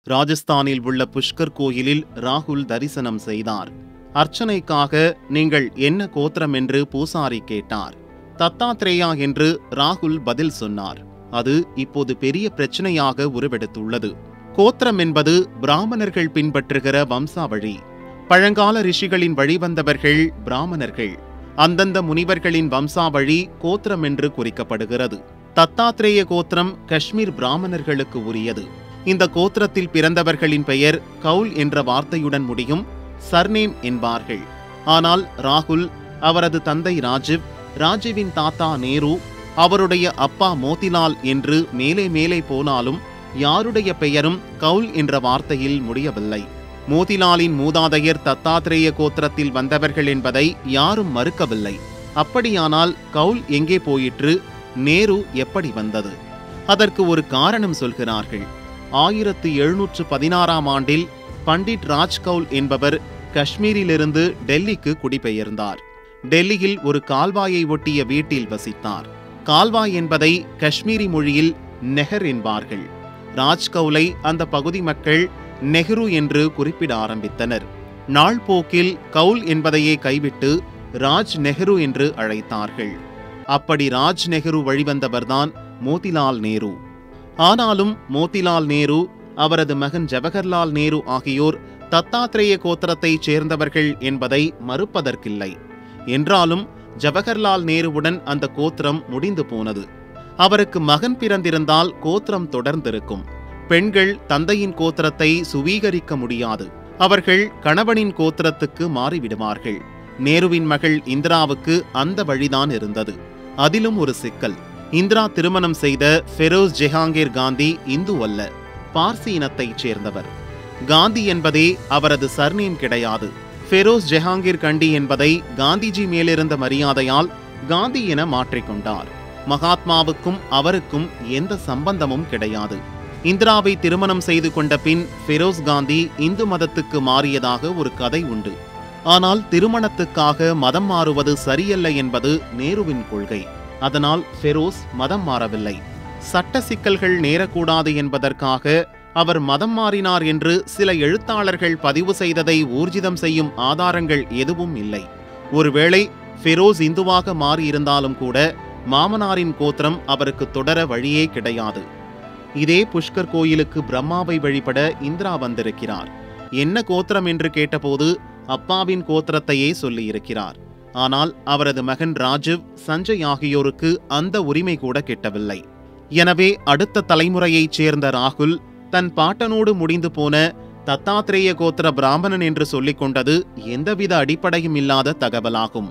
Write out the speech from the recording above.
ராஜஸ்தானில் உள்ள புஷ்கர் கோயிலில் ராகுல் தரிசனம் செய்தார். அர்ச்சனைக்காக நீங்கள் என்ன கோத்திரம் என்று பூசாரி கேட்டார். தத்தாத்ரேயா என்று ராகுல் பதில் சொன்னார். அது இப்போது பெரிய பிரச்சனையாக உருவெடுத்துள்ளது. கோத்திரம் என்பது பிராமணர்கள் பின்பற்றுகிற வம்சாவழி. பழங்கால ரிஷிகளின் வழிவந்தவர்கள் பிராமணர்கள். அந்தந்த முனிவர்களின் வம்சாவழி கோத்திரம் என்று குறிக்கப்படுகிறது. தத்தாத்ரேய கோத்திரம் காஷ்மீர் பிராமணர்களுக்கு உரியது. இந்த கோத்திரத்தில் பிறந்தவர்களின் பெயர் கவுல் என்ற வார்த்தையுடன் முடியும், சர்நேம் என்பார்கள். ஆனால் ராகுல், அவரது தந்தை ராஜீவ், ராஜீவின் தாத்தா நேரு, அவருடைய அப்பா மோதிலால் என்று மேலே மேலே போனாலும் யாருடைய பெயரும் கவுல் என்ற வார்த்தையில் முடியவில்லை. மோதிலாலின் மூதாதையர் தத்தாத்ரேய கோத்திரத்தில் வந்தவர்கள் என்பதை யாரும் மறுக்கவில்லை. அப்படியானால் கவுல் எங்கே போயிற்று? நேரு எப்படி வந்தது? அதற்கு ஒரு காரணம் சொல்கிறார்கள். 1716ஆம் ஆண்டில் பண்டிட் ராஜ்கவுல் என்பவர் காஷ்மீரிலிருந்து டெல்லிக்கு குடிபெயர்ந்தார். டெல்லியில் ஒரு கால்வாயை ஒட்டிய வீட்டில் வசித்தார். கால்வாய் என்பதை காஷ்மீரி மொழியில் நெஹர் என்பார்கள். ராஜ்கவுலை அந்த பகுதி மக்கள் நெஹ்ரு என்று குறிப்பிட ஆரம்பித்தனர். நாள் போக்கில் கவுல் என்பதையே கைவிட்டு ராஜ் நெஹ்ரு என்று அழைத்தார்கள். அப்படி ராஜ் நெஹ்ரு வழிவந்தவர்தான் மோதிலால் நேரு. ஆனாலும் மோதிலால் நேரு, அவரது மகன் ஜவஹர்லால் நேரு ஆகியோர் தத்தாத்ரேய கோத்திரத்தைச் சேர்ந்தவர்கள் என்பதை மறுப்பதற்கில்லை. என்றாலும் ஜவஹர்லால் நேருவுடன் அந்த கோத்திரம் முடிந்து போனது. அவருக்கு மகன் பிறந்திருந்தால் கோத்திரம் தொடர்ந்திருக்கும். பெண்கள் தந்தையின் கோத்திரத்தை சுவீகரிக்க முடியாது. அவர்கள் கணவனின் கோத்திரத்துக்கு மாறிவிடுவார்கள். நேருவின் மகள் இந்திராவுக்கு அந்த வழிதான் இருந்தது. அதிலும் ஒரு சிக்கல். இந்திரா திருமணம் செய்த ஃபெரோஸ் ஜெஹாங்கீர் காந்தி இந்து அல்ல, பார்சி இனத்தைச் சேர்ந்தவர். காந்தி என்பதே அவரது சர்நேம் கிடையாது. ஃபெரோஸ் ஜெஹாங்கீர் கண்டி என்பதை காந்திஜி மேலிருந்த மரியாதையால் காந்தி என மாற்றிக்கொண்டார். மகாத்மாவுக்கும் அவருக்கும் எந்த சம்பந்தமும் கிடையாது. இந்திராவை திருமணம் செய்து கொண்ட பின் ஃபெரோஸ் காந்தி இந்து மதத்துக்கு மாறியதாக ஒரு கதை உண்டு. ஆனால் திருமணத்துக்காக மதம் மாறுவது சரியல்ல என்பது நேருவின் கொள்கை. அதனால் ஃபெரோஸ் மதம் மாறவில்லை. சட்ட சிக்கல்கள் நேரக்கூடாது என்பதற்காக அவர் மதம் மாறினார் என்று சில எழுத்தாளர்கள் பதிவு செய்ததை ஊர்ஜிதம் செய்யும் ஆதாரங்கள் எதுவும் இல்லை. ஒருவேளை ஃபெரோஸ் இந்துவாக மாறியிருந்தாலும் கூட மாமனாரின் கோத்திரம் அவருக்கு தொடர வழியே கிடையாது. இதே புஷ்கர் கோயிலுக்கு பிரம்மாவை வழிபட இந்திரா வந்திருக்கிறார். என்ன கோத்திரம் என்று கேட்டபோது அப்பாவின் கோத்திரத்தையே சொல்லியிருக்கிறார். ஆனால் அவரது மகன் ராஜீவ், சஞ்சய் ஆகியோருக்கு அந்த உரிமை கூட கிட்டவில்லை. எனவே அடுத்த தலைமுறையைச் சேர்ந்த ராகுல் தன் பாட்டனோடு முடிந்து போன தத்தாத்ரேய கோத்திர பிராமணன் என்று சொல்லிக் கொண்டது எந்தவித அடிப்படையும் இல்லாத தகவலாகும்.